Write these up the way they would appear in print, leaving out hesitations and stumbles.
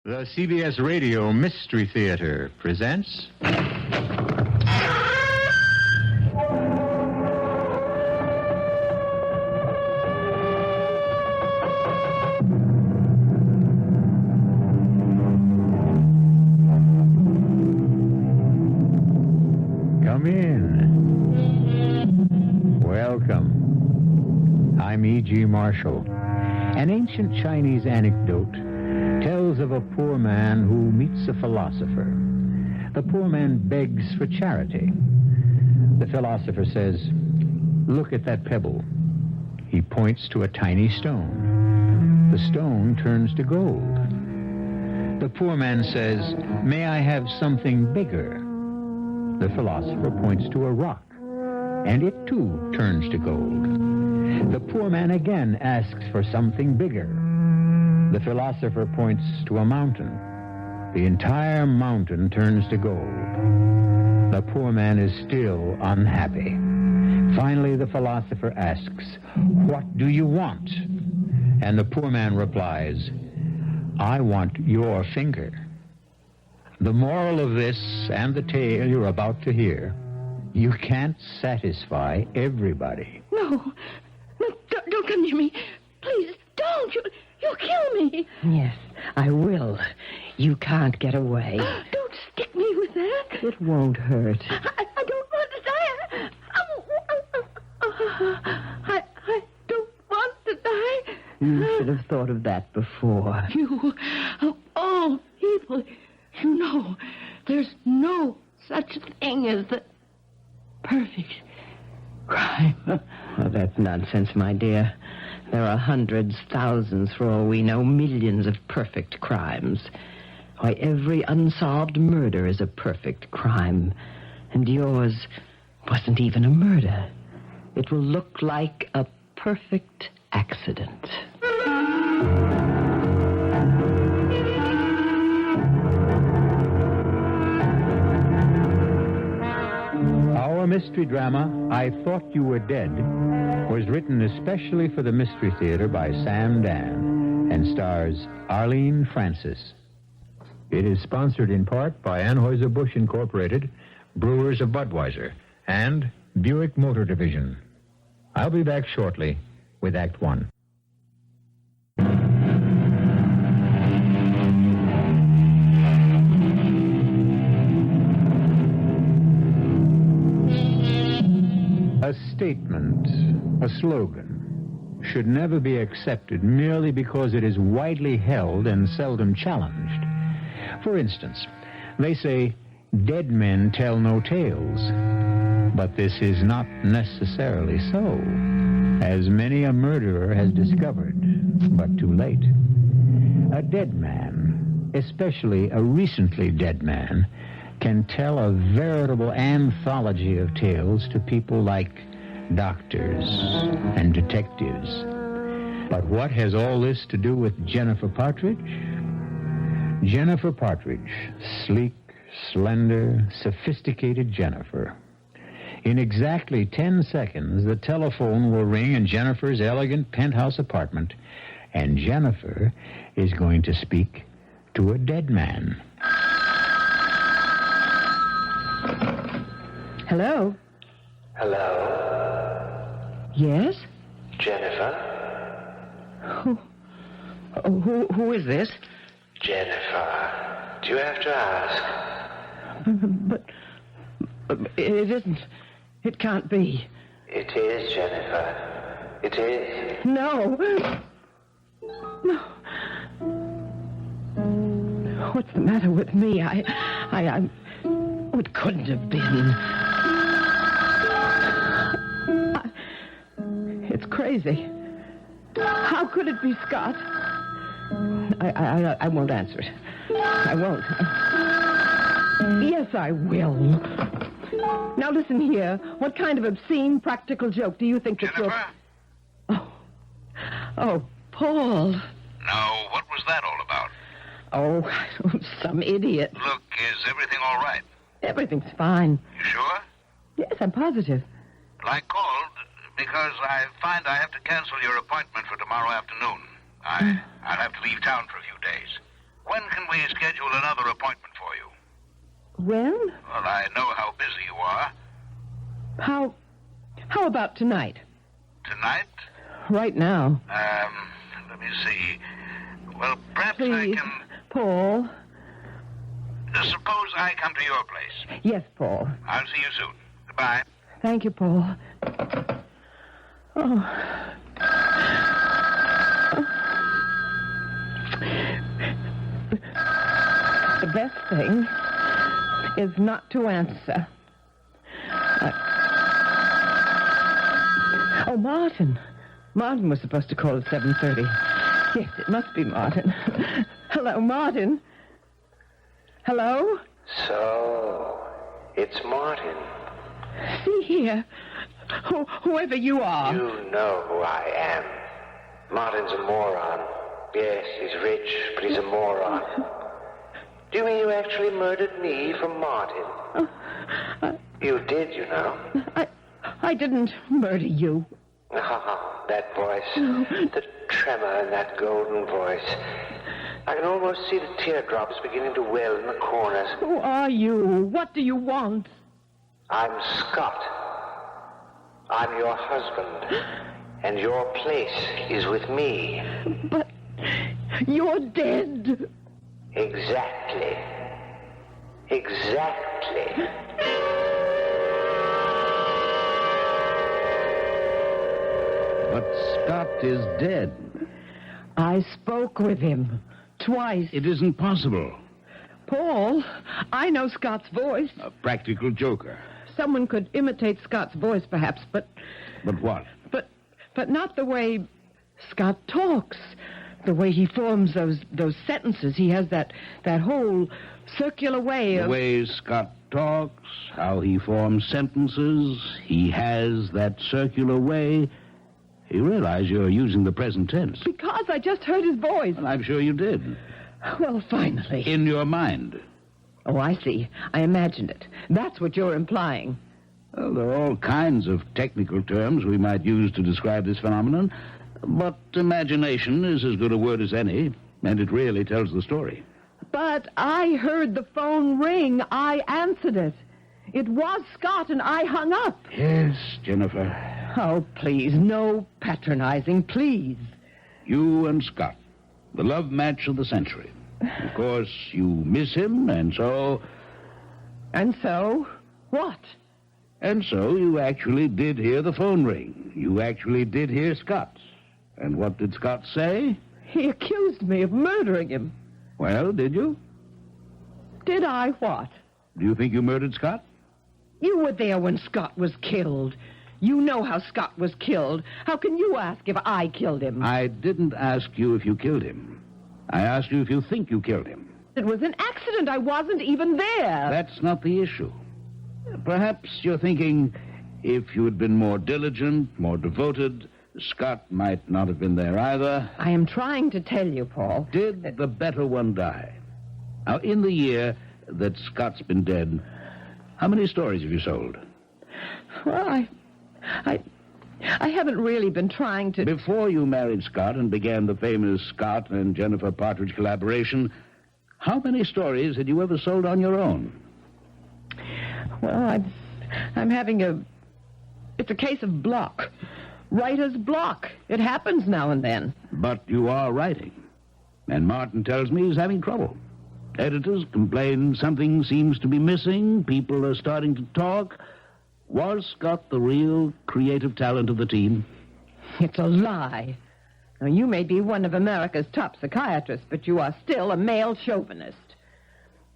The CBS Radio Mystery Theater presents... Come in. Welcome. I'm E.G. Marshall. An ancient Chinese anecdote tells of a poor man who meets a philosopher. The poor man begs for charity. The philosopher says, "Look at that pebble." He points to a tiny stone. The stone turns to gold. The poor man says, "May I have something bigger?" The philosopher points to a rock, and it too turns to gold. The poor man again asks for something bigger. The philosopher points to a mountain. The entire mountain turns to gold. The poor man is still unhappy. Finally, the philosopher asks, "What do you want?" And the poor man replies, "I want your finger." The moral of this and the tale you're about to hear, you can't satisfy everybody. No, don't come near me. Please, don't. You'll kill me. Yes, I will. You can't get away. Don't stick me with that. It won't hurt. I don't want to die. I don't want to die. You should have thought of that before. You, of all people, you know, there's no such thing as the perfect crime. Well, that's nonsense, my dear. There are hundreds, thousands, for all we know, millions of perfect crimes. Why, every unsolved murder is a perfect crime. And yours wasn't even a murder. It will look like a perfect accident. Our mystery drama, I Thought You Were Dead, was written especially for the Mystery Theater by Dann and stars Arlene Francis. It is sponsored in part by Anheuser-Busch Incorporated, Brewers of Budweiser, and Buick Motor Division. I'll be back shortly with Act One. A statement, a slogan, should never be accepted merely because it is widely held and seldom challenged. For instance, they say, "Dead men tell no tales." But this is not necessarily so, as many a murderer has discovered, but too late. A dead man, especially a recently dead man, can tell a veritable anthology of tales to people like doctors and detectives. But what has all this to do with Jennifer Partridge? Jennifer Partridge, sleek, slender, sophisticated Jennifer. In exactly 10 seconds, the telephone will ring in Jennifer's elegant penthouse apartment, and Jennifer is going to speak to a dead man. Hello? Hello? Yes? Jennifer? Who is this? Jennifer. Do you have to ask? But it isn't. It can't be. It is, Jennifer. It is. No. No. What's the matter with me? I it couldn't have been. It's crazy. How could it be Scott? I won't answer it. I won't. Yes, I will. Now listen here. What kind of obscene practical joke do you think this will... Jennifer? Oh, Paul. Now, what was that all about? Oh, some idiot. Look, is everything all right? Everything's fine. You sure? Yes, I'm positive. Well, I called because I find I have to cancel your appointment for tomorrow afternoon. I'll have to leave town for a few days. When can we schedule another appointment for you? When? Well, I know how busy you are. How about tonight? Tonight? Right now. Let me see. Well, perhaps I Please, can... Paul. Suppose I come to your place. Yes, Paul. I'll see you soon. Goodbye. Thank you, Paul. Oh. The best thing is not to answer. Oh, Martin. Martin was supposed to call at 7:30. Yes, it must be Martin. Hello, Martin. Hello? So, it's Martin. See here. Whoever you are. You know who I am. Martin's a moron. Yes, he's rich, but he's a moron. Do you mean you actually murdered me for Martin? You did, you know. I didn't murder you. Oh, that voice. The tremor in that golden voice. I can almost see the teardrops beginning to well in the corners. Who are you? What do you want? I'm Scott. I'm your husband. And your place is with me. But you're dead. Exactly. Exactly. But Scott is dead. I spoke with him twice. It isn't possible. Paul, I know Scott's voice. A practical joker. Someone could imitate Scott's voice, perhaps, but But what? but not the way Scott talks. The way he forms those sentences. He has that whole circular way The of... way Scott talks, how he forms sentences, he has that circular way. You realize you're using the present tense. Because I just heard his voice. Well, I'm sure you did. Well, finally. In your mind. Oh, I see. I imagined it. That's what you're implying. Well, there are all kinds of technical terms we might use to describe this phenomenon, but imagination is as good a word as any, and it really tells the story. But I heard the phone ring. I answered it. It was Scott, and I hung up. Yes, Jennifer. Oh, please, no patronizing, please. You and Scott, the love match of the century. Of course, you miss him, and so... And so, what? And so you actually did hear the phone ring. You actually did hear Scott. And what did Scott say? He accused me of murdering him. Well, did you? Did I what? Do you think you murdered Scott? You were there when Scott was killed. You know how Scott was killed. How can you ask if I killed him? I didn't ask you if you killed him. I asked you if you think you killed him. It was an accident. I wasn't even there. That's not the issue. Perhaps you're thinking if you had been more diligent, more devoted, Scott might not have been there either. I am trying to tell you, Paul. Did the better one die? Now, in the year that Scott's been dead, how many stories have you sold? Well, I haven't really been trying to... Before you married Scott and began the famous Scott and Jennifer Partridge collaboration, how many stories had you ever sold on your own? Well, I'm having it's a case of block. Writer's block. It happens now and then. But you are writing. And Martin tells me he's having trouble. Editors complain something seems to be missing. People are starting to talk. Was Scott the real creative talent of the team? It's a lie. Now, you may be one of America's top psychiatrists, but you are still a male chauvinist.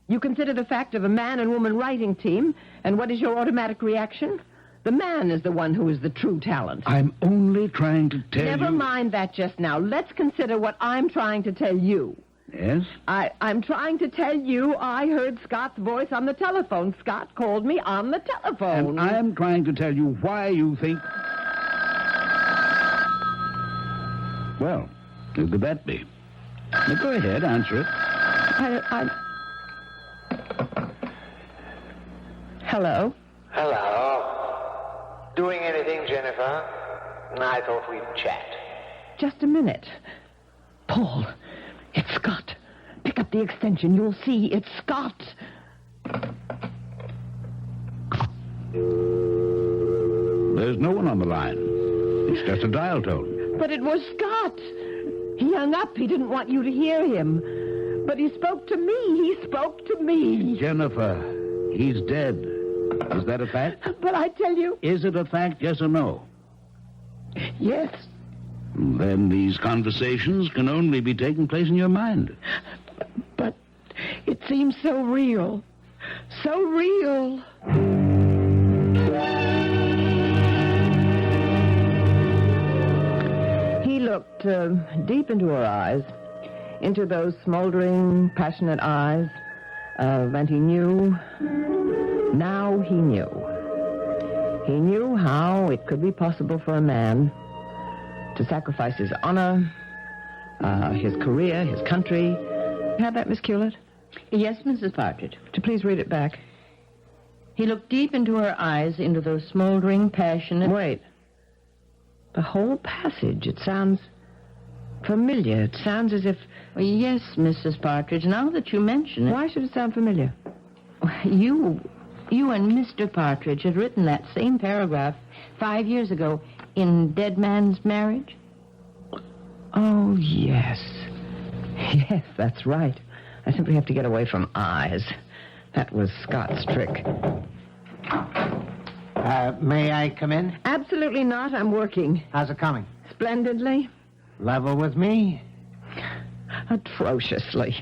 You consider the fact of a man and woman writing team, and what is your automatic reaction? The man is the one who is the true talent. I'm only trying to tell you... Never mind that just now. Let's consider what I'm trying to tell you. Yes? I'm trying to tell you I heard Scott's voice on the telephone. Scott called me on the telephone. And I'm trying to tell you why you think... Well, who could that be? Now, go ahead, answer it. Hello? Hello. Doing anything, Jennifer? I thought we'd chat. Just a minute. Paul, it's Scott. Pick up not the extension. You'll see. It's Scott. There's no one on the line. It's just a dial tone. But it was Scott. He hung up. He didn't want you to hear him. But he spoke to me. He spoke to me. Jennifer, he's dead. Is that a fact? But I tell you... Is it a fact, yes or no? Yes. Then these conversations can only be taking place in your mind. But it seems so real. So real. He looked deep into her eyes, into those smoldering, passionate eyes, and he knew. Now he knew. He knew how it could be possible for a man to sacrifice his honor, his career, his country. Have that, Miss Hewlett? Yes, Mrs. Partridge. To please read it back. He looked deep into her eyes, into those smoldering, passionate... Wait. The whole passage, it sounds familiar. It sounds as if... Well, yes, Mrs. Partridge, now that you mention it... Why should it sound familiar? You and Mr. Partridge had written that same paragraph 5 years ago in Dead Man's Marriage. Oh, yes. Yes, that's right. I simply have to get away from eyes. That was Scott's trick. May I come in? Absolutely not. I'm working. How's it coming? Splendidly. Level with me? Atrociously.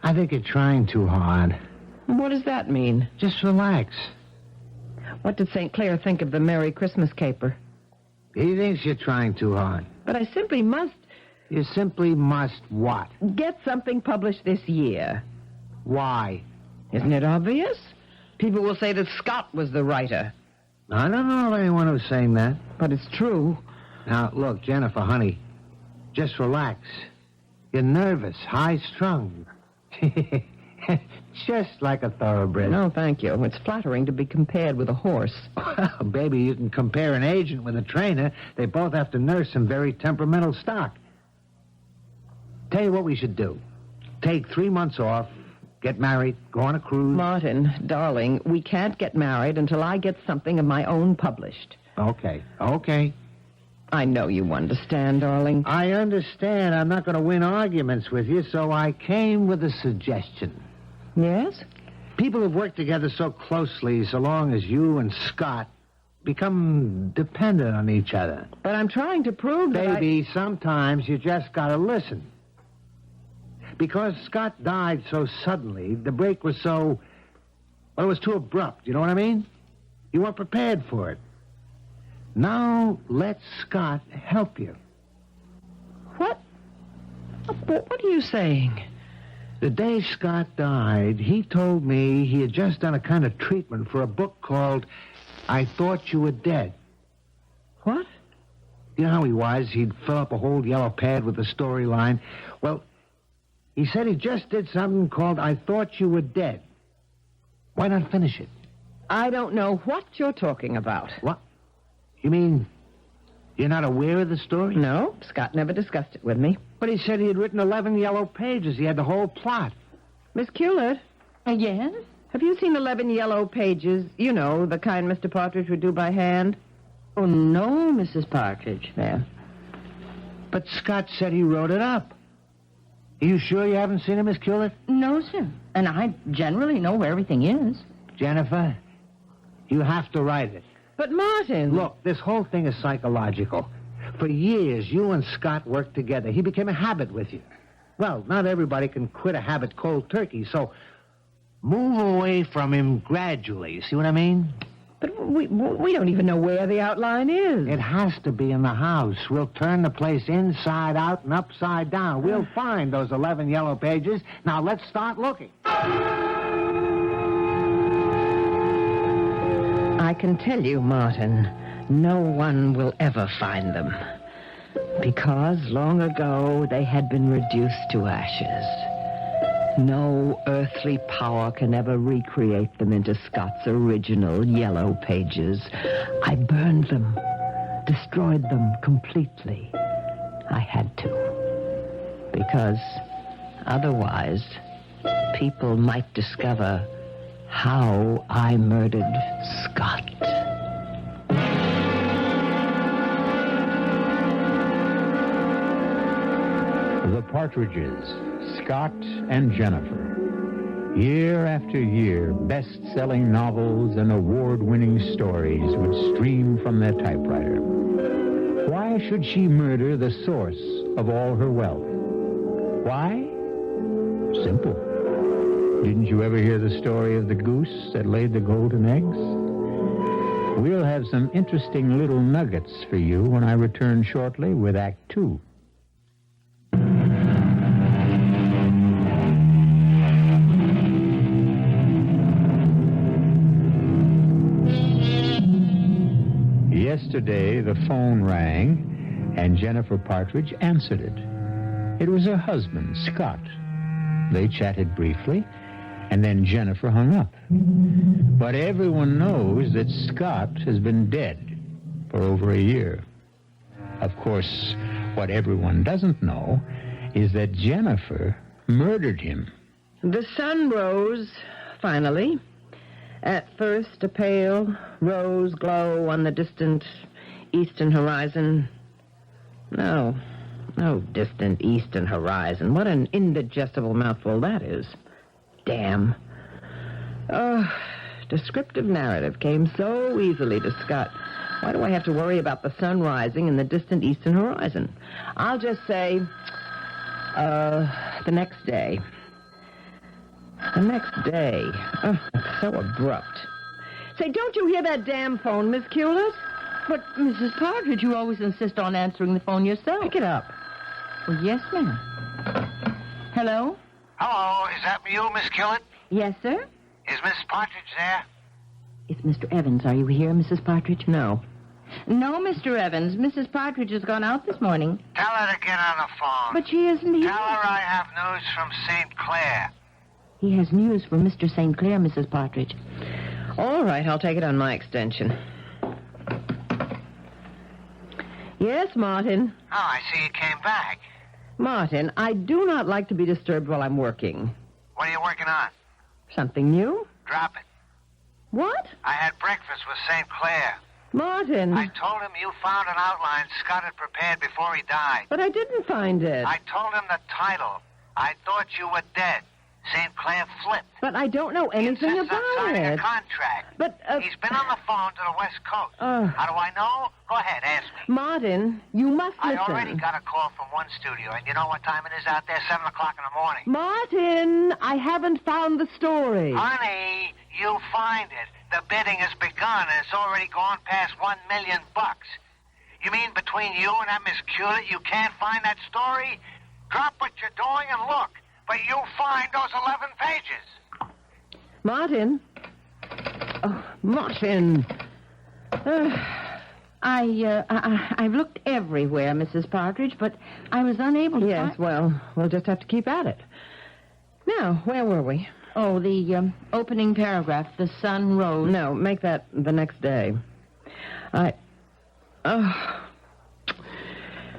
I think you're trying too hard. What does that mean? Just relax. What did St. Clair think of the Merry Christmas caper? He thinks you're trying too hard. But I simply must You simply must what? get something published this year. Why? Isn't it obvious? People will say that Scott was the writer. I don't know of anyone who's saying that. But it's true. Now, look, Jennifer, honey, just relax. You're nervous, high-strung. Just like a thoroughbred. No, thank you. It's flattering to be compared with a horse. Well, baby, you can compare an agent with a trainer. They both have to nurse some very temperamental stock. Tell you what we should do. Take 3 months off, get married, go on a cruise. Martin, darling, we can't get married until I get something of my own published. Okay. I know you understand, darling. I understand. I'm not going to win arguments with you, so I came with a suggestion. Yes? People who've worked together so closely, so long as you and Scott, become dependent on each other. But I'm trying to prove that Baby, sometimes you just got to listen. Because Scott died so suddenly, the break was so... Well, it was too abrupt, you know what I mean? You weren't prepared for it. Now, let Scott help you. What? What are you saying? The day Scott died, he told me he had just done a kind of treatment for a book called I Thought You Were Dead. What? You know how he was? He'd fill up a whole yellow pad with a storyline. Well, he said he just did something called I Thought You Were Dead. Why not finish it? I don't know what you're talking about. What? You mean you're not aware of the story? No, Scott never discussed it with me. But he said he had written 11 yellow pages. He had the whole plot. Miss Hewlett, Yes? have you seen 11 yellow pages? You know, the kind Mr. Partridge would do by hand? Oh, no, Mrs. Partridge. Yeah. But Scott said he wrote it up. Are you sure you haven't seen it, Miss Hewlett? No, sir. And I generally know where everything is. Jennifer, you have to write it. But Martin... Look, this whole thing is psychological. For years, you and Scott worked together. He became a habit with you. Well, not everybody can quit a habit cold turkey, so move away from him gradually. See what I mean? But we don't even know where the outline is. It has to be in the house. We'll turn the place inside out and upside down. We'll find those 11 yellow pages. Now, let's start looking. I can tell you, Martin, no one will ever find them. Because long ago they had been reduced to ashes. No earthly power can ever recreate them into Scott's original yellow pages. I burned them, destroyed them completely. I had to. Because Otherwise, people might discover how I murdered Scott. The Partridges, Scott and Jennifer. Year after year, best-selling novels and award-winning stories would stream from their typewriter. Why should she murder the source of all her wealth? Why? Simple. Didn't you ever hear the story of the goose that laid the golden eggs? We'll have some interesting little nuggets for you when I return shortly with Act 2. Yesterday, the phone rang, and Jennifer Partridge answered it. It was her husband, Scott. They chatted briefly, and then Jennifer hung up. But everyone knows that Scott has been dead for over a year. Of course, what everyone doesn't know is that Jennifer murdered him. The sun rose, finally. At first, a pale rose glow on the distant eastern horizon. No distant eastern horizon. What an indigestible mouthful that is. Damn. Oh, descriptive narrative came so easily to Scott. Why do I have to worry about the sun rising in the distant eastern horizon? I'll just say, the next day. The next day. Oh, it's so abrupt. Say, don't you hear that damn phone, Miss Culis? But, Mrs. Partridge, you always insist on answering the phone yourself. Pick it up. Well, yes, ma'am. Hello? Hello, is that you, Miss Killett? Yes, sir? Is Miss Partridge there? It's Mr. Evans. Are you here, Mrs. Partridge? No. No, Mr. Evans. Mrs. Partridge has gone out this morning. Tell her to get on the phone. But she isn't here. Tell her I have news from St. Clair. He has news for Mr. St. Clair, Mrs. Partridge. All right, I'll take it on my extension. Yes, Martin. Oh, I see you came back. Martin, I do not like to be disturbed while I'm working. What are you working on? Something new? Drop it. What? I had breakfast with St. Clair. Martin. I told him you found an outline Scott had prepared before he died. But I didn't find it. I told him the title. I thought you were dead. St. Clair flipped. But I don't know anything He insists on about signing it. a contract. But, He's been on the phone to the West Coast. How do I know? Go ahead, ask me. Martin, you must I listen. already got a call from one studio, and you know what time it is out there? 7 o'clock in the morning. Martin, I haven't found the story. Honey, you'll find it. The bidding has begun, and it's already gone past $1 million. You mean between you and that Miss Culet, you can't find that story? Drop what you're doing and look. But you'll find those 11 pages. Martin. Oh, Martin. I've looked everywhere, Mrs. Partridge, but I was unable to Yes, well, we'll just have to keep at it. Now, where were we? Oh, the opening paragraph, the sun rose. No, make that the next day. I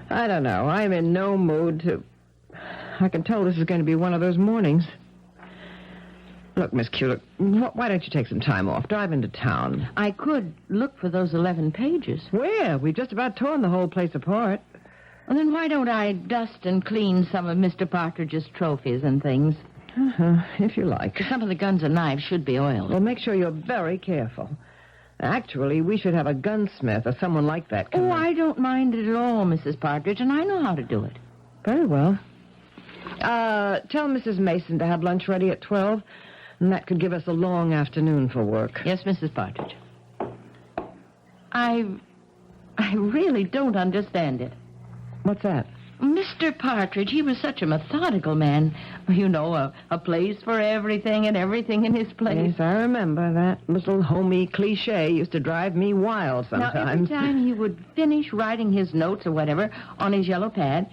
don't know. I'm in no mood to... I can tell this is going to be one of those mornings. Look, Miss Culick, why don't you take some time off? Drive into town. I could look for those 11 pages. Where? We've just about torn the whole place apart. Well, then why don't I dust and clean some of Mr. Partridge's trophies and things? If you like. Some of the guns and knives should be oiled. Well, make sure you're very careful. Actually, we should have a gunsmith or someone like that come in. I don't mind it at all, Mrs. Partridge, and I know how to do it. Very well. Tell Mrs. Mason to have lunch ready at 12, and that could give us a long afternoon for work. Yes, Mrs. Partridge. I really don't understand it. What's that? Mr. Partridge, he was such a methodical man. You know, a place for everything and everything in his place. Yes, I remember. That little homey cliche used to drive me wild sometimes. Now, every time he would finish writing his notes or whatever on his yellow pad,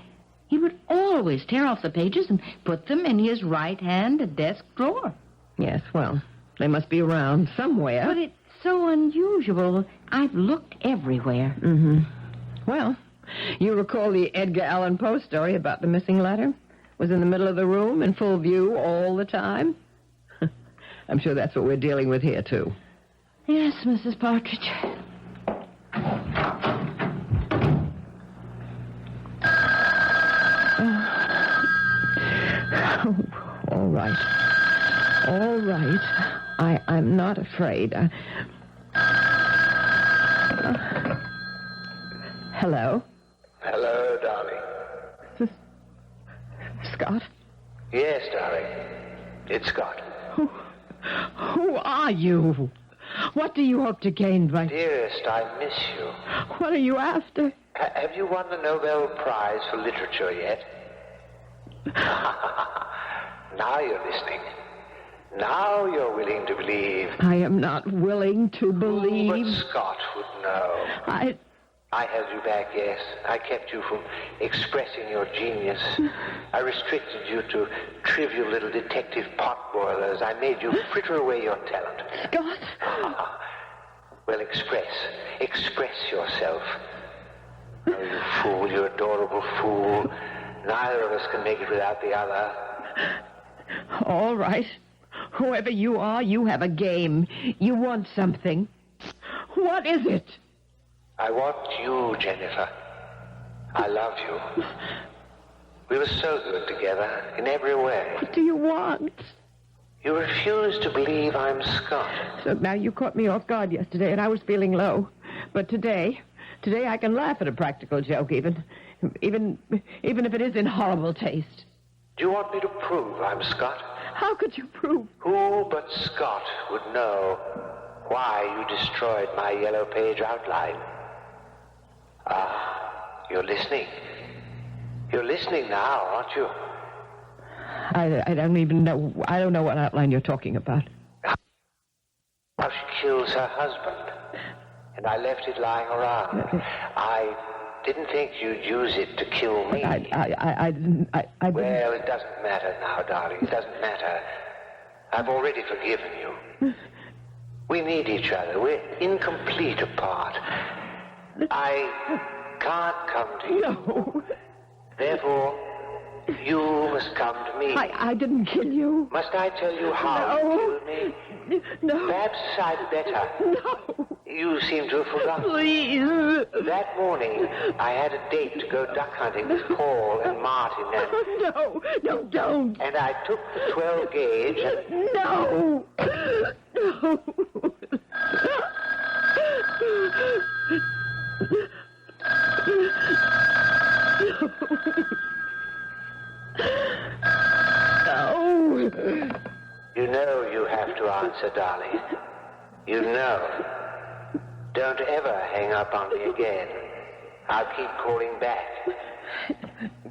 he would always tear off the pages and put them in his right-hand desk drawer. Yes, well, they must be around somewhere. But it's so unusual. I've looked everywhere. Mm-hmm. Well, you recall the Edgar Allan Poe story about the missing letter? Was in the middle of the room, in full view all the time? I'm sure that's what we're dealing with here, too. Yes, Mrs. Partridge. Oh, all right. All right. I'm not afraid. Hello? Hello, darling. Scott? Yes, darling. It's Scott. Who are you? What do you hope to gain by... Dearest, I miss you. What are you after? Have you won the Nobel Prize for Literature yet? Now you're listening. Now you're willing to believe. I am not willing to believe. But Scott would know. I held you back, yes. I kept you from expressing your genius. I restricted you to trivial little detective potboilers. I made you fritter away your talent. Scott! Well, express yourself. Oh, you fool, you adorable fool. Neither of us can make it without the other. All right. Whoever you are, you have a game. You want something. What is it? I want you, Jennifer. I love you. We were so good together in every way. What do you want? You refuse to believe I'm Scott. So now you caught me off guard yesterday, and I was feeling low. But today I can laugh at a practical joke, even if it is in horrible taste. Do you want me to prove I'm Scott? How could you prove? Who but Scott would know why you destroyed my yellow page outline? You're listening. You're listening now, aren't you? I don't even know. I don't know what outline you're talking about. How she kills her husband. And I left it lying around. I didn't think you'd use it to kill me. I didn't. Well, it doesn't matter now, darling. It doesn't matter. I've already forgiven you. We need each other. We're incomplete apart. I can't come to you. No. Therefore, you must come to me. I didn't kill you. Must I tell you how you killed me? No. Perhaps I'd better. No. You seem to have forgotten. Please. That morning, I had a date to go duck hunting with Paul and Martin and... No, don't. And I took the 12 gauge and... No. No. No. You know you have to answer, darling. You know. Don't ever hang up on me again. I'll keep calling back.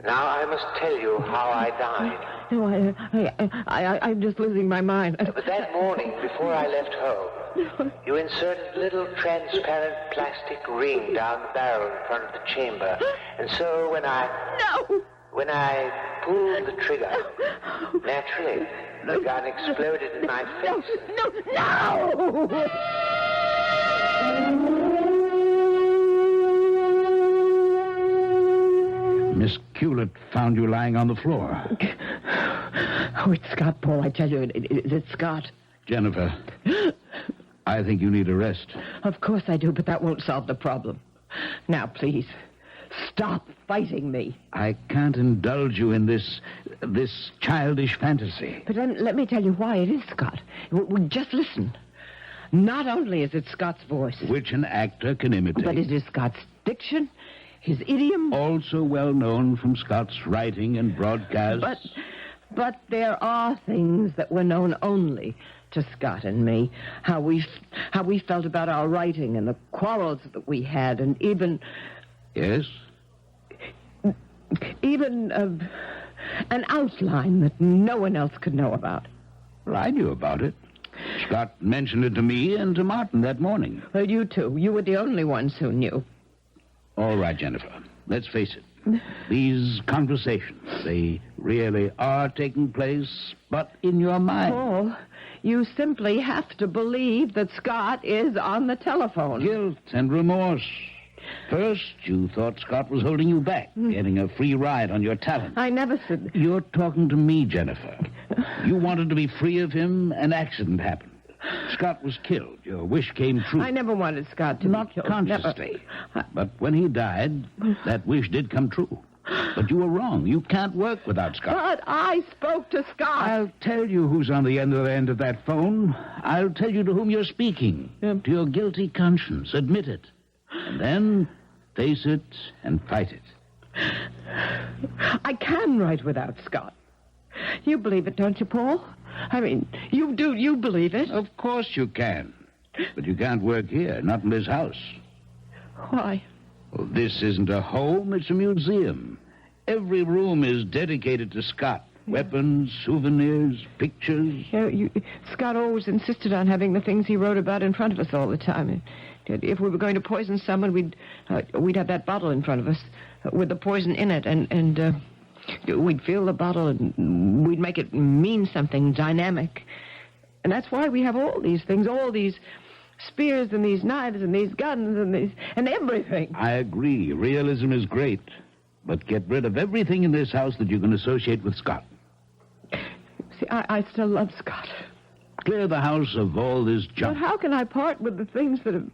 Now I must tell you how I died. No, I'm just losing my mind. But that morning, before I left home, you inserted a little transparent plastic ring down the barrel in front of the chamber. And so when I pulled the trigger, naturally, the gun exploded in my face. No! Miss Hewlett found you lying on the floor. Oh, it's Scott, Paul. I tell you, it's Scott. Jennifer, I think you need a rest. Of course I do, but that won't solve the problem. Now, please, stop fighting me. I can't indulge you in this childish fantasy. But let me tell you why it is Scott. Just listen. Not only is it Scott's voice... Which an actor can imitate. But it is Scott's diction, his idiom... Also well known from Scott's writing and broadcasts. But there are things that were known only to Scott and me. How we felt about our writing and the quarrels that we had, and even... Yes? Even an outline that no one else could know about. Well, I knew about it. Scott mentioned it to me and to Martin that morning. Well, you too. You were the only ones who knew. All right, Jennifer. Let's face it. These conversations, they really are taking place, but in your mind. Paul, you simply have to believe that Scott is on the telephone. Guilt and remorse. First, you thought Scott was holding you back, getting a free ride on your talent. I never said... You're talking to me, Jennifer. You wanted to be free of him. An accident happened. Scott was killed. Your wish came true. I never wanted Scott to Not be killed. consciously. Never. But when he died, that wish did come true. But you were wrong. You can't work without Scott. But I spoke to Scott. I'll tell you who's on the end of that phone. I'll tell you to whom you're speaking. To your guilty conscience. Admit it. And then face it and fight it. I can write without Scott. You believe it, don't you, Paul? I mean, you do. You believe it? Of course you can. But you can't work here, not in this house. Why? Well, this isn't a home, it's a museum. Every room is dedicated to Scott. Weapons, souvenirs, pictures. Scott always insisted on having the things he wrote about in front of us all the time. If we were going to poison someone, we'd have that bottle in front of us with the poison in it, and we'd fill the bottle and we'd make it mean something dynamic. And that's why we have all these things, all these spears and these knives and these guns and everything. I agree. Realism is great. But get rid of everything in this house that you can associate with Scott. See, I still love Scott. Clear the house of all this junk. But how can I part with the things that have...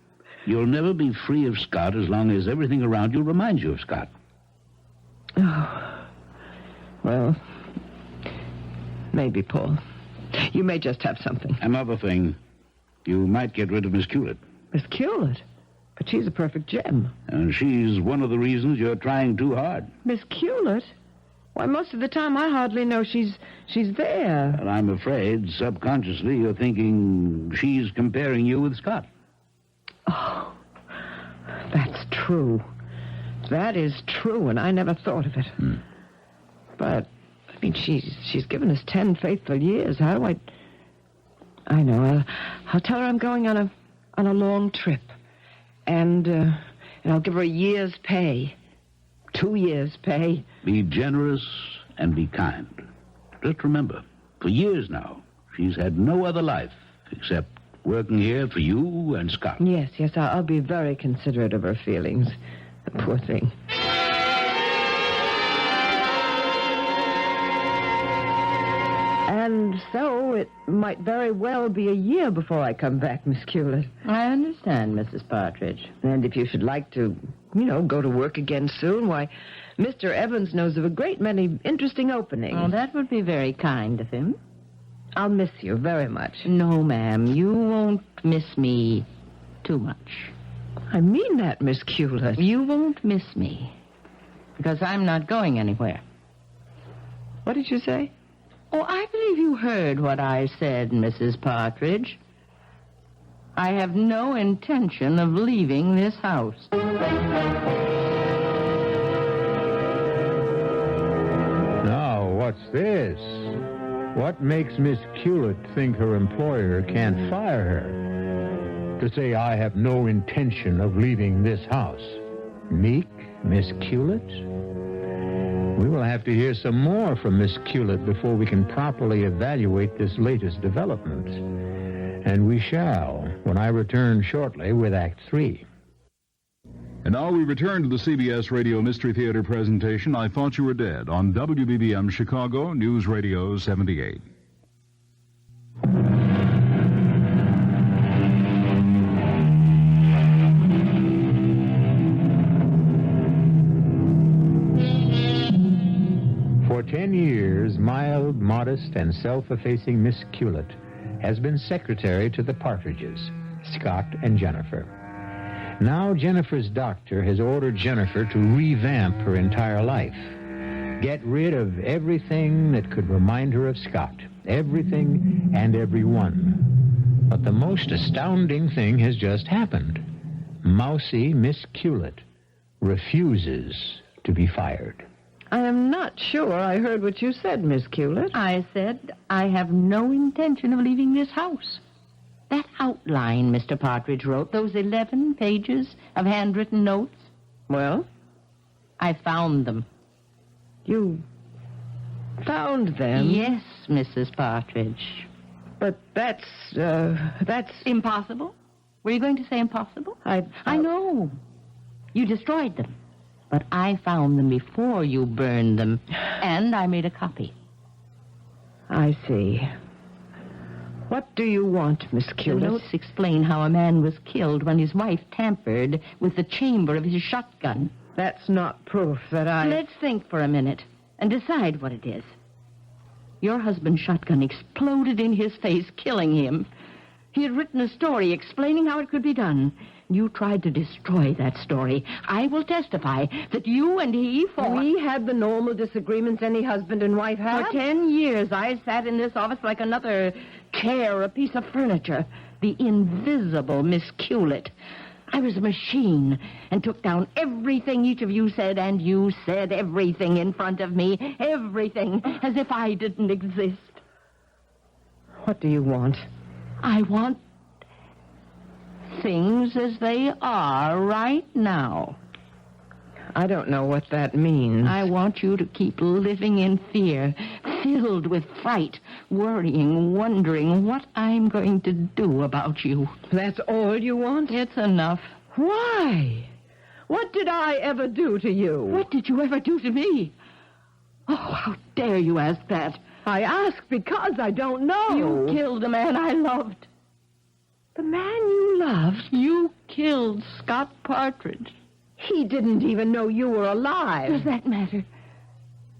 You'll never be free of Scott as long as everything around you reminds you of Scott. Oh. Well, maybe, Paul. You may just have something. Another thing. You might get rid of Miss Hewlett. Miss Hewlett? But she's a perfect gem. And she's one of the reasons you're trying too hard. Miss Hewlett? Why, most of the time I hardly know she's there. And I'm afraid, subconsciously, you're thinking she's comparing you with Scott. Oh, that's true. That is true, and I never thought of it. But, I mean, she's given us 10 faithful years. How do I know. I'll tell her I'm going on a long trip. And I'll give her a year's pay. 2 years' pay. Be generous and be kind. Just remember, for years now, she's had no other life except working here for you and Scott. Yes, I'll be very considerate of her feelings. The poor thing. And so it might very well be a year before I come back, Miss Hewlett. I understand, Mrs. Partridge. And if you should like to, go to work again soon, why, Mr. Evans knows of a great many interesting openings. Oh, that would be very kind of him. I'll miss you very much. No, ma'am, you won't miss me too much. I mean that, Miss Hewlett. You won't miss me, because I'm not going anywhere. What did you say? Oh, I believe you heard what I said, Mrs. Partridge. I have no intention of leaving this house. Now, what's this? What makes Miss Hewlett think her employer can't fire her? To say, I have no intention of leaving this house. Meek, Miss Hewlett? We will have to hear some more from Miss Hewlett before we can properly evaluate this latest development. And we shall, when I return shortly with Act 3. And now we return to the CBS Radio Mystery Theater presentation, I Thought You Were Dead, on WBBM Chicago, News Radio 78. For 10 years, mild, modest, and self-effacing Miss Hewlett has been secretary to the Partridges, Scott and Jennifer. Now Jennifer's doctor has ordered Jennifer to revamp her entire life. Get rid of everything that could remind her of Scott. Everything and everyone. But the most astounding thing has just happened. Mousy Miss Hewlett refuses to be fired. I am not sure I heard what you said, Miss Hewlett. I said I have no intention of leaving this house. That outline Mr. Partridge wrote, those 11 pages of handwritten notes. Well? I found them. You found them? Yes, Mrs. Partridge. But that's Impossible? Were you going to say impossible? I know. You destroyed them. But I found them before you burned them, and I made a copy. I see. What do you want, Miss The Culis? notes explain how a man was killed when his wife tampered with the chamber of his shotgun. That's not proof that I... Let's think for a minute and decide what it is. Your husband's shotgun exploded in his face, killing him. He had written a story explaining how it could be done. You tried to destroy that story. I will testify that you and he fought. We had the normal disagreements any husband and wife have. For 10 years, I sat in this office like another chair, a piece of furniture. The invisible Miss Culet. I was a machine and took down everything each of you said, and you said everything in front of me. Everything, as if I didn't exist. What do you want? I want things as they are right now. I don't know what that means. I want you to keep living in fear, filled with fright, worrying, wondering what I'm going to do about you. That's all you want? It's enough. Why? What did I ever do to you? What did you ever do to me? Oh, how dare you ask that? I ask because I don't know. You killed a man I loved. The man you loved? You killed Scott Partridge. He didn't even know you were alive. Does that matter?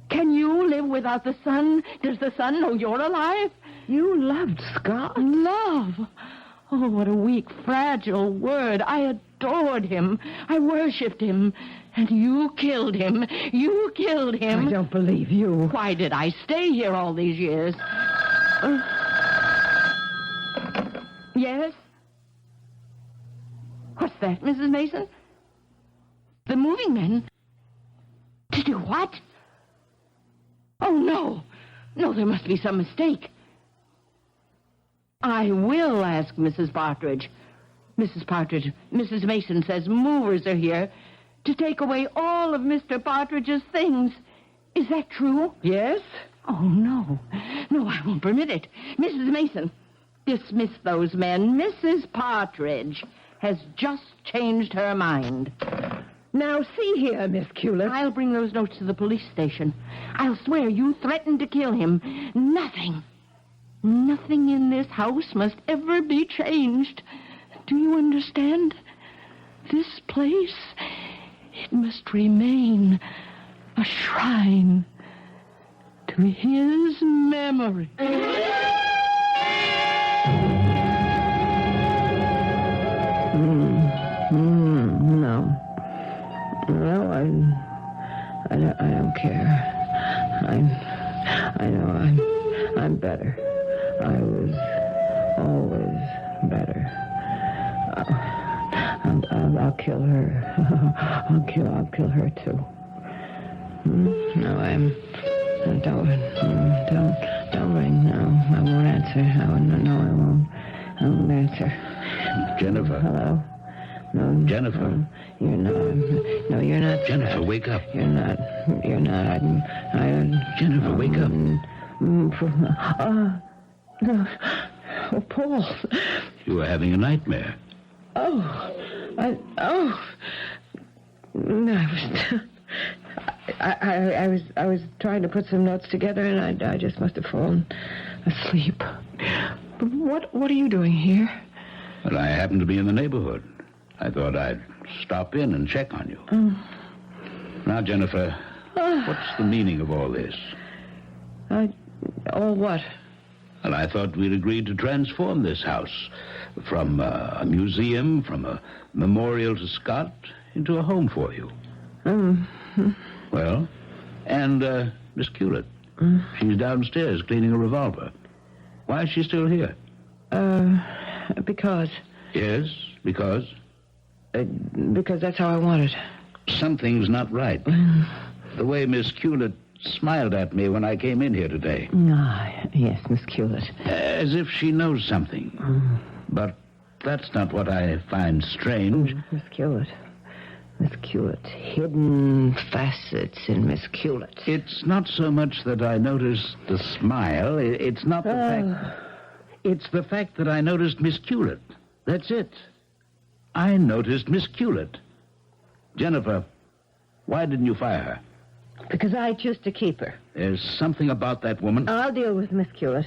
Can you live without the sun? Does the sun know you're alive? You loved Scott? Love? Oh, what a weak, fragile word. I adored him. I worshipped him. And you killed him. You killed him. I don't believe you. Why did I stay here all these years? Yes? What's that, Mrs. Mason? The moving men? To do what? Oh, no. No, there must be some mistake. I will ask Mrs. Partridge. Mrs. Partridge, Mrs. Mason says movers are here to take away all of Mr. Partridge's things. Is that true? Yes? Oh, no. No, I won't permit it. Mrs. Mason, dismiss those men. Mrs. Partridge has just changed her mind. Now, see here, Miss Culis. I'll bring those notes to the police station. I'll swear you threatened to kill him. Nothing in this house must ever be changed. Do you understand? This place, it must remain a shrine to his memory. No. No, I don't care. I know I'm better. I was always better. I'll kill her. I'll kill her too. No, don't ring. No, I won't answer. No, I won't. I won't answer. Jennifer. Hello. No, Jennifer. You're not. No, you're not. Jennifer, wake up. You're not. Jennifer, wake up. No. Oh, Paul. You were having a nightmare. I was trying to put some notes together, and I just must have fallen asleep. But what are you doing here? Well, I happened to be in the neighborhood. I thought I'd stop in and check on you. Now, Jennifer, what's the meaning of all this? All what? Well, I thought we'd agreed to transform this house from a museum, from a memorial to Scott, into a home for you. Well, and Miss Culet. She's downstairs cleaning a revolver. Why is she still here? Because... Yes, because? Because that's how I want it. Something's not right. The way Miss Culet smiled at me when I came in here today. Yes, Miss Culet. As if she knows something. But that's not what I find strange. Miss Culet. Miss Culet. Hidden facets in Miss Culet. It's not so much that I noticed the smile. It's not the fact... It's the fact that I noticed Miss Culet. That's it. I noticed Miss Culet. Jennifer, why didn't you fire her? Because I choose to keep her. There's something about that woman. I'll deal with Miss Hewlett.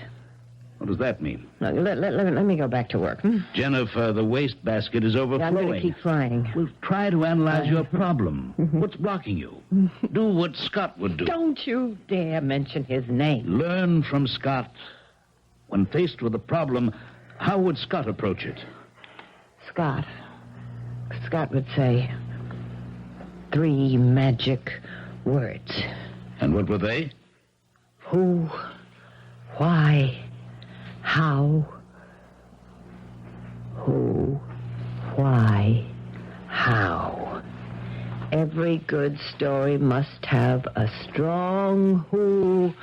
What does that mean? Look, let me go back to work. Jennifer, the wastebasket is overflowing. Yeah, I'm going to keep trying. Well, try to analyze your problem. What's blocking you? Do what Scott would do. Don't you dare mention his name. Learn from Scott. When faced with a problem, how would Scott approach it? Scott would say 3 magic words. And what were they? Who, why, how. Who, why, how. Every good story must have a strong who,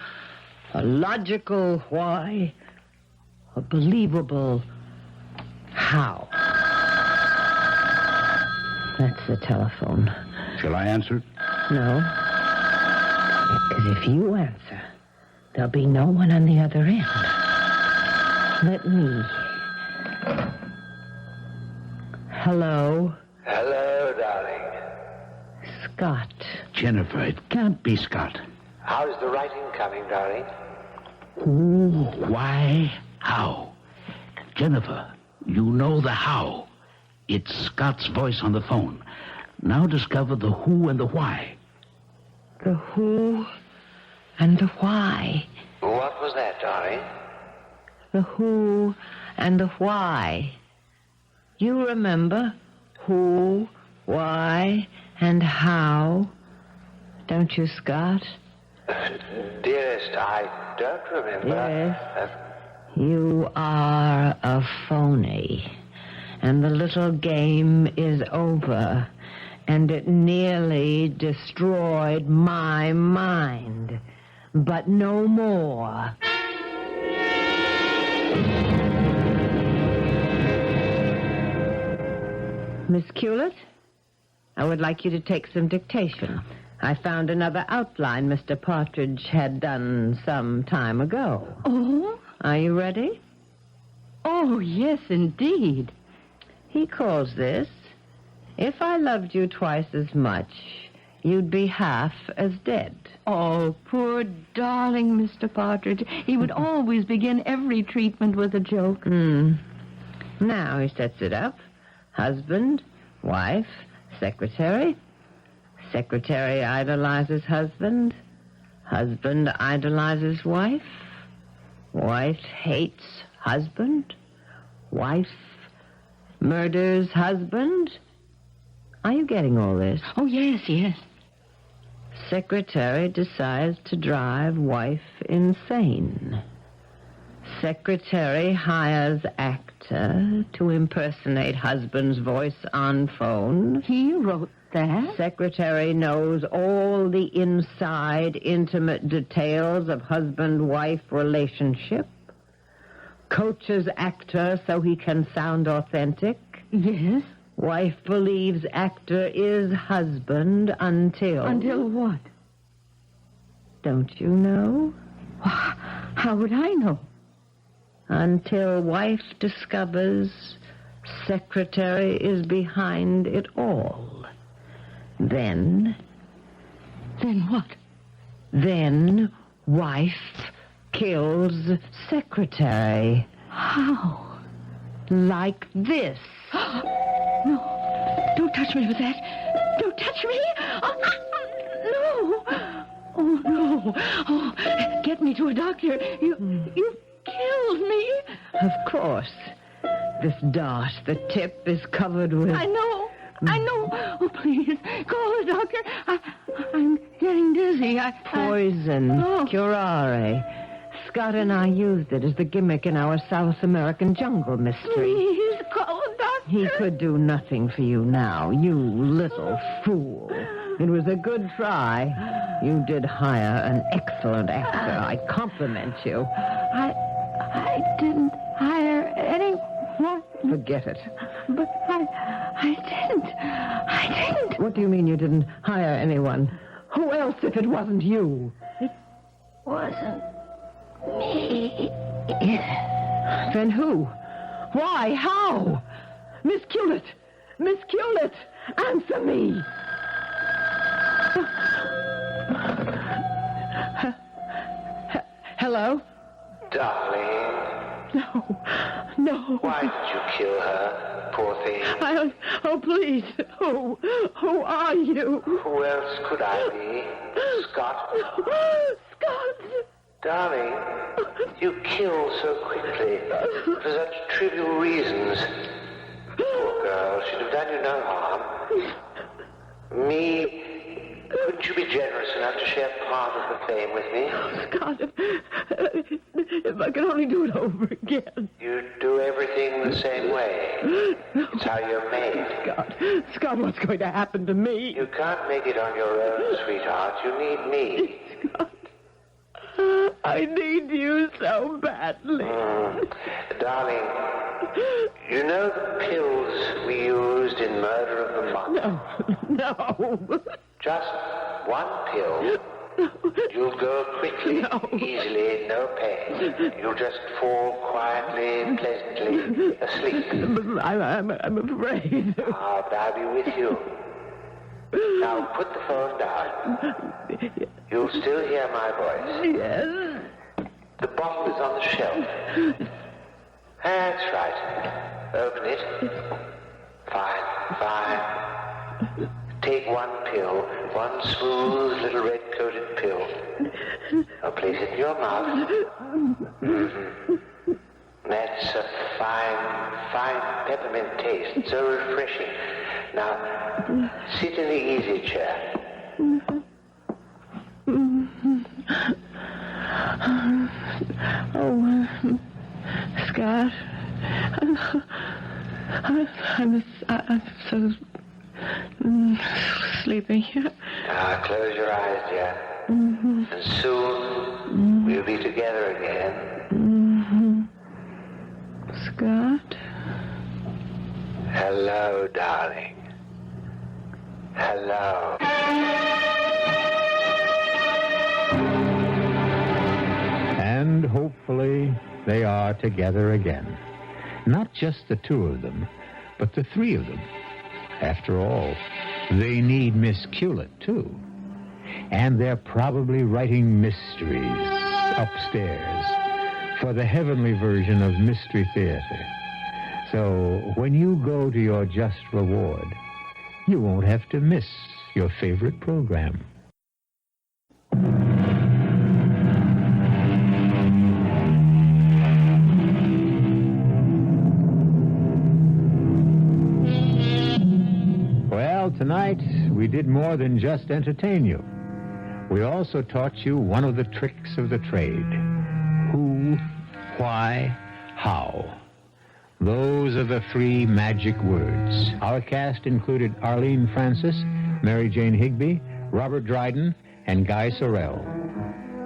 a logical why, a believable how. That's the telephone. Shall I answer it? No. Because if you answer, there'll be no one on the other end. Let me. Hello? Hello, darling. Scott. Jennifer, it can't be Scott. How's the writing coming, darling? Who, why, how? Jennifer, you know the how. It's Scott's voice on the phone. Now discover the who and the why. The who and the why. What was that, darling? The who and the why. You remember who, why, and how, don't you, Scott? Dearest, I don't remember. Yes. You are a phony. And the little game is over. And it nearly destroyed my mind. But no more. Miss Hewlett, I would like you to take some dictation. I found another outline Mr. Partridge had done some time ago. Oh? Are you ready? Oh, yes, indeed. He calls this, If I Loved You Twice as Much, You'd Be Half as Dead. Oh, poor darling Mr. Partridge. He would always begin every treatment with a joke. Now he sets it up. Husband, wife, secretary. Secretary idolizes husband. Husband idolizes wife. Wife hates husband. Wife murders husband. Are you getting all this? Oh, yes, yes. Secretary decides to drive wife insane. Secretary hires actor to impersonate husband's voice on phone. He wrote that? Secretary knows all the inside, intimate details of husband-wife relationship. Coaches actor so he can sound authentic. Yes. Wife believes actor is husband until... Until what? Don't you know? How would I know? Until wife discovers secretary is behind it all. Then... Then what? Then wife kills secretary. How? Like this. No. Don't touch me with that. Don't touch me. No. Oh, no. Oh, get me to a doctor. You killed me. Of course. This dart, the tip, is covered with... I know. Oh, please, call the doctor. I'm getting dizzy. Poison. Oh. Curare. Scott and I used it as the gimmick in our South American jungle mystery. Please, call the doctor. He could do nothing for you now, you little fool. It was a good try. You did hire an excellent actor. I compliment you. I didn't hire anyone. Forget it. But I didn't. What do you mean you didn't hire anyone? Who else if it wasn't you? It wasn't me. Then who? Why? How? Miss Hewlett! Miss Hewlett! Answer me! Hello? Darling, No. why did you kill her, poor thing? Oh, please. Who are you? Who else could I be? Scott? Scott! Darling, you killed so quickly for such trivial reasons. Poor girl, she'd have done you no harm. Me, couldn't you be generous enough to share part of the fame with me? Scott, if I could only do it over again. You do everything the same way. It's how you're made. Scott, what's going to happen to me? You can't make it on your own, sweetheart. You need me. Scott, I need you so badly. Darling, you know the pills we used in Murder of the Month? No. Just one pill. You'll go quickly, easily, no pain. You'll just fall quietly, pleasantly asleep. I'm afraid. Ah, but I'll be with you. Now, put the phone down. You'll still hear my voice. Yes. The bottle is on the shelf. That's right. Open it. Fine. Take one pill, one smooth little red-coated pill. Now place it in your mouth. That's a fine peppermint taste. So refreshing. Now, sit in the easy chair. Scott, I'm so sleepy. Now, close your eyes, dear. And soon, we'll be together again. Scott? Hello, darling. Hello. And hopefully they are together again. Not just the two of them, but the three of them. After all, they need Miss Culett, too. And they're probably writing mysteries upstairs for the heavenly version of Mystery Theater. So when you go to your just reward, you won't have to miss your favorite program. Well, tonight we did more than just entertain you. We also taught you one of the tricks of the trade. Who, why, how. Those are the three magic words. Our cast included Arlene Francis, Mary Jane Higby, Robert Dryden, and Guy Sorel.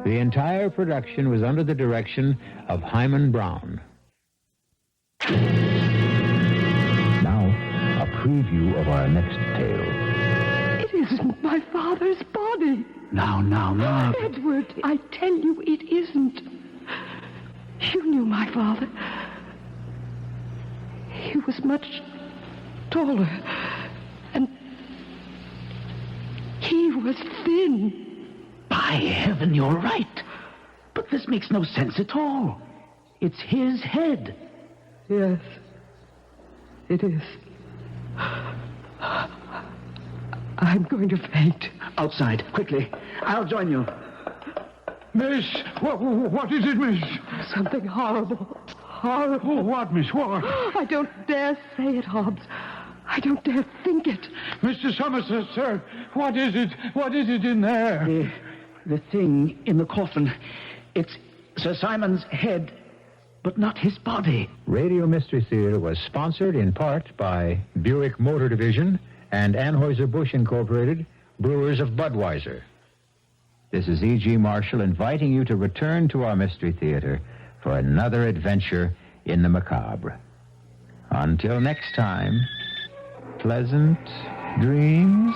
The entire production was under the direction of Hyman Brown. Now, a preview of our next tale. It isn't my father's body. Now. Edward, I tell you, it isn't. You knew my father. He was much taller, and he was thin. By heaven, you're right. But this makes no sense at all. It's his head. Yes, it is. I'm going to faint. Outside, quickly. I'll join you. Miss, what is it, miss? Something horrible. Horrible. Oh, what, miss, what? I don't dare say it, Hobbs. I don't dare think it. Mr. Somerset, sir, what is it? What is it in there? The thing in the coffin. It's Sir Simon's head, but not his body. Radio Mystery Theater was sponsored in part by Buick Motor Division and Anheuser-Busch Incorporated, brewers of Budweiser. This is E.G. Marshall inviting you to return to our Mystery Theater for another adventure in the macabre. Until next time, pleasant dreams.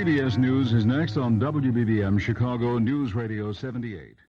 CBS News is next on WBBM Chicago News Radio 78.